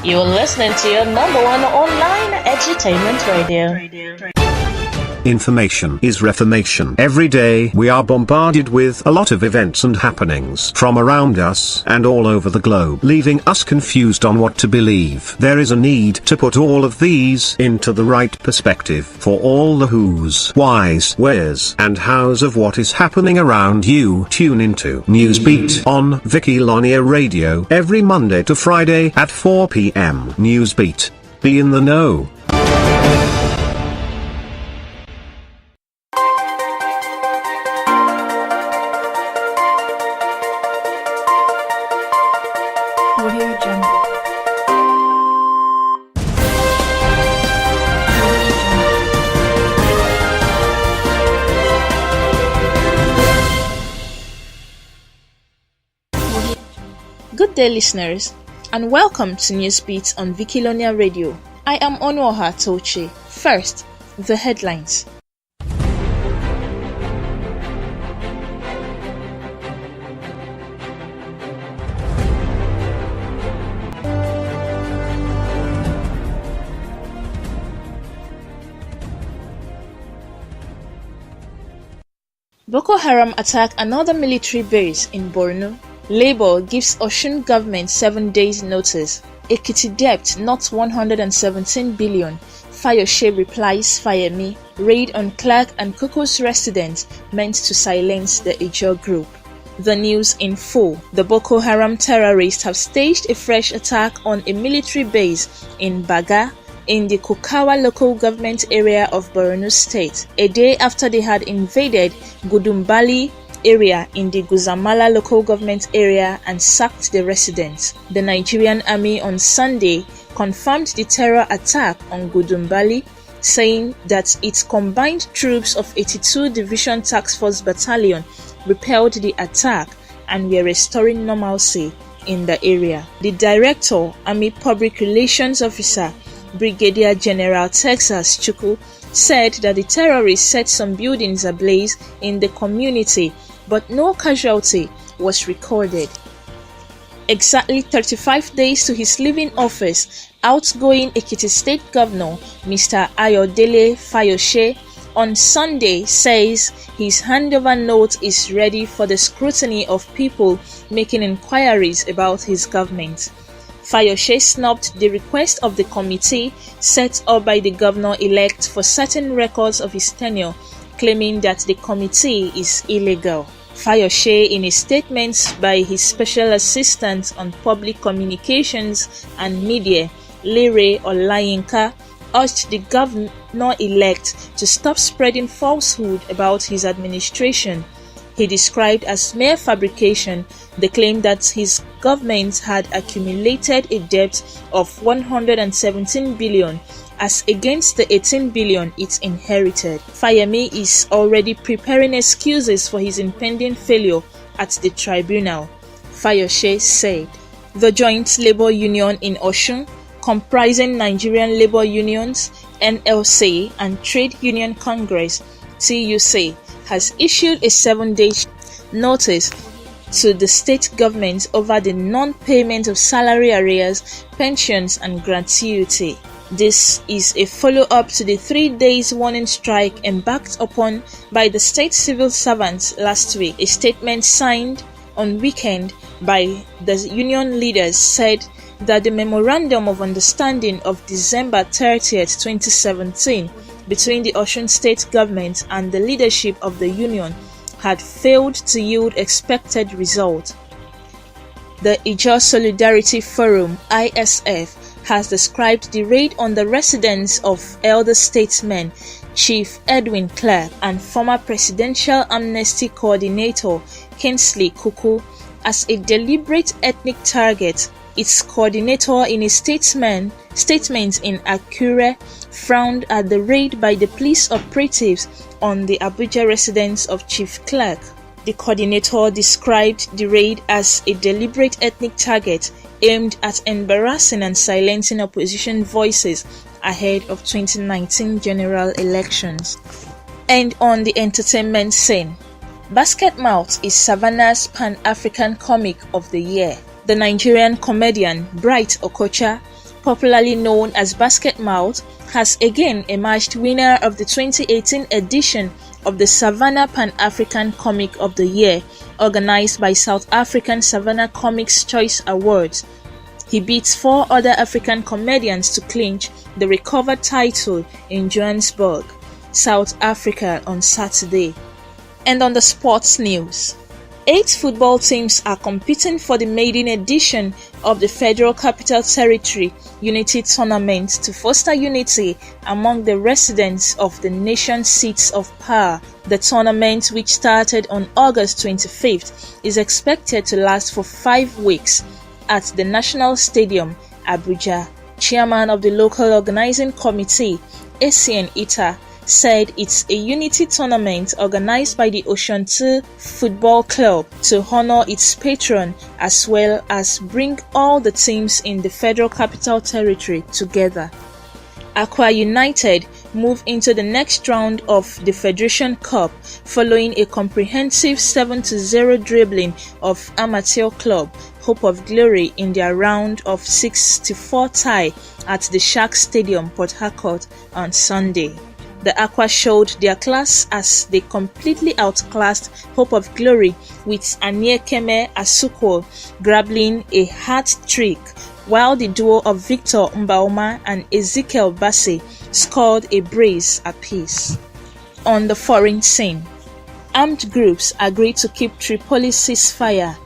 You're listening to your number one online edutainment radio. Information is reformation. Every day we are bombarded with a lot of events and happenings from around us and all over the globe, leaving us confused on what to believe. There is a need to put all of these into the right perspective for all the whos, whys, wheres, and hows of what is happening around you. Tune into Newsbeat on Vikilonia Radio every Monday to Friday at 4 p.m. Newsbeat. Be in the know. Good day, listeners, and welcome to Newsbeat on Vikilonia Radio. I am Onuoha Tochi. First, the headlines. Boko Haram attack another military base in Borno. Labour gives Osun government 7 days notice. Ekiti debt not 117 billion. Fayose replies Fayemi. Raid on Clark and Koko's residence meant to silence the Ijaw group. The news in full. The Boko Haram terrorists have staged a fresh attack on a military base in Baga, in the Kukawa local government area of Borno State, a day after they had invaded Gudumbali area in the Guzamala local government area and sacked the residents. The Nigerian army on Sunday confirmed the terror attack on Gudumbali, saying that its combined troops of 82 Division Task Force Battalion repelled the attack and were restoring normalcy in the area. The Director, Army Public Relations Officer, Brigadier General Texas Chukwu, said that the terrorists set some buildings ablaze in the community, but no casualty was recorded. Exactly 35 days to his leaving office, outgoing Ekiti State Governor Mr. Ayodele Fayose on Sunday says his handover note is ready for the scrutiny of people making inquiries about his government. Fayose snubbed the request of the committee set up by the governor-elect for certain records of his tenure, claiming that the committee is illegal. Fayose, in a statement by his special assistant on public communications and media, Lere Olayinka, urged the governor-elect to stop spreading falsehood about his administration. He described as mere fabrication the claim that his government had accumulated a debt of 117 billion as against the 18 billion it inherited. Fayemi is already preparing excuses for his impending failure at the tribunal, Fayose said. The Joint Labour Union in Osun, comprising Nigerian Labour Unions, NLC, and Trade Union Congress, TUC, has issued a 7-day notice to the state government over the non-payment of salary arrears, pensions, and gratuity. This is a follow-up to the 3 days warning strike embarked upon by the state civil servants last week. A statement signed on weekend by the union leaders said that the Memorandum of Understanding of December 30th, 2017 between the Osun State government and the leadership of the union had failed to yield expected results. The Ijaw Solidarity Forum, ISF, has described the raid on the residence of elder statesman Chief Edwin Clark and former Presidential Amnesty Coordinator Kingsley Kuku as a deliberate ethnic target. Its coordinator, in a statement in Akure, frowned at the raid by the police operatives on the Abuja residence of Chief Clark. The coordinator described the raid as a deliberate ethnic target aimed at embarrassing and silencing opposition voices ahead of 2019 general elections. And on the entertainment scene, Basket Mouth is Savannah's Pan-African Comic of the Year. The Nigerian comedian Bright Okocha, popularly known as Basket Mouth, has again emerged winner of the 2018 edition of the Savannah Pan-African Comic of the Year, organized by South African Savannah Comics Choice Awards. He beats 4 other African comedians to clinch the recovered title in Johannesburg, South Africa on Saturday. And on the sports news, 8 football teams are competing for the maiden edition of the Federal Capital Territory Unity Tournament to foster unity among the residents of the nation's seats of power. The tournament, which started on August 25th, is expected to last for 5 weeks at the National Stadium, Abuja. Chairman of the local organizing committee, ACN Ita, said it's a unity tournament organized by the Oshuntu Football Club to honor its patron as well as bring all the teams in the Federal Capital Territory together. Aqua United move into the next round of the Federation Cup following a comprehensive 7-0 dribbling of amateur club Hope of Glory in their round of 6-4 tie at the Shark Stadium, Port Harcourt on Sunday. The Aqua showed their class as they completely outclassed Hope of Glory, with Aniekeme Asuko grabbing a hat trick, while the duo of Victor Mbauma and Ezekiel Bassey scored a brace apiece. On the foreign scene, armed groups agreed to keep Tripoli ceasefire.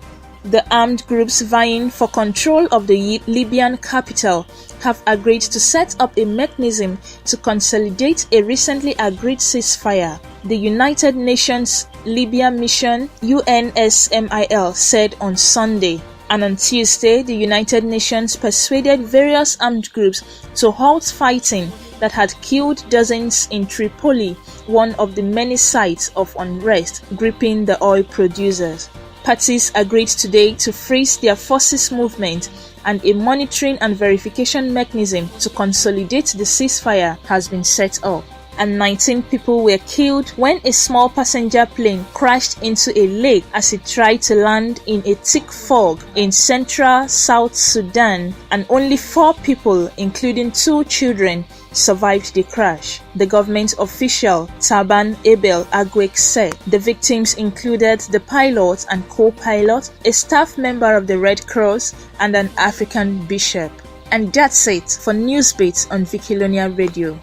The armed groups vying for control of the Libyan capital have agreed to set up a mechanism to consolidate a recently agreed ceasefire. The United Nations Libya Mission UNSMIL said on Sunday. And on Tuesday, the United Nations persuaded various armed groups to halt fighting that had killed dozens in Tripoli, one of the many sites of unrest gripping the oil producers. Parties agreed today to freeze their forces movement, and a monitoring and verification mechanism to consolidate the ceasefire has been set up. And 19 people were killed when a small passenger plane crashed into a lake as it tried to land in a thick fog in central South Sudan, and only 4 people, including 2 children, survived the crash. The government official Taban Abel Agwek said the victims included the pilot and co-pilot, a staff member of the Red Cross, and an African bishop. And that's it for Newsbeat on Vikilonia Radio.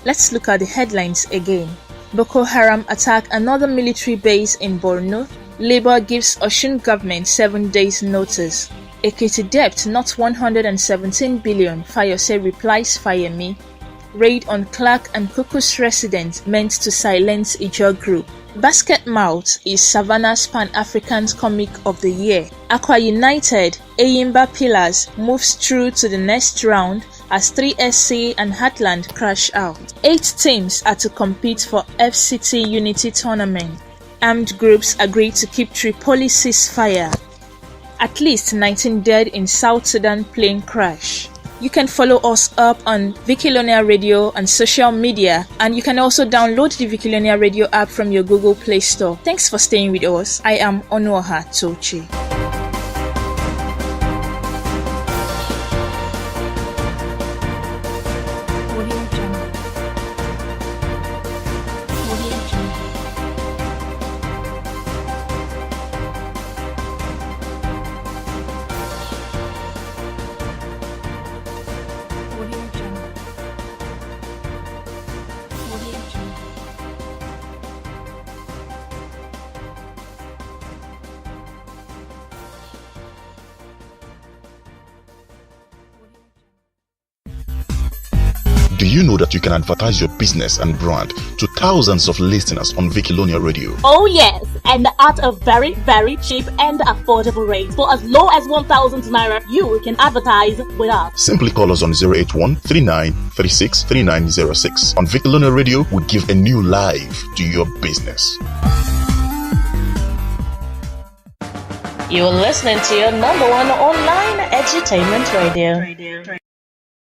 Let's look at the headlines again. Boko Haram attack another military base in Borno. Labour gives Osun government 7 days notice. Ekiti debt not 117 billion, Fayose replies Fayemi. Raid on Clark and Kukus residents meant to silence Ijaw group. Basket Mouth is Savannah's Pan-African Comic of the Year. Aqua United, Eyimba Pillars moves through to the next round as 3SC and Heartland crash out. 8 teams are to compete for FCT Unity Tournament. Armed groups agreed to keep Tripoli ceasefire. At least 19 dead in South Sudan plane crash. You can follow us up on Vikilonia Radio on social media, and you can also download the Vikilonia Radio app from your Google Play Store. Thanks for staying with us. I am Onuoha Tochi. Do you know that you can advertise your business and brand to thousands of listeners on Vikilonia Radio? Oh yes, and at a very, very cheap and affordable rate. For as low as 1,000 Naira, you can advertise with us. Simply call us on 081 39 36 3906. On Vikilonia Radio, we give a new life to your business. You're listening to your #1 online edutainment radio.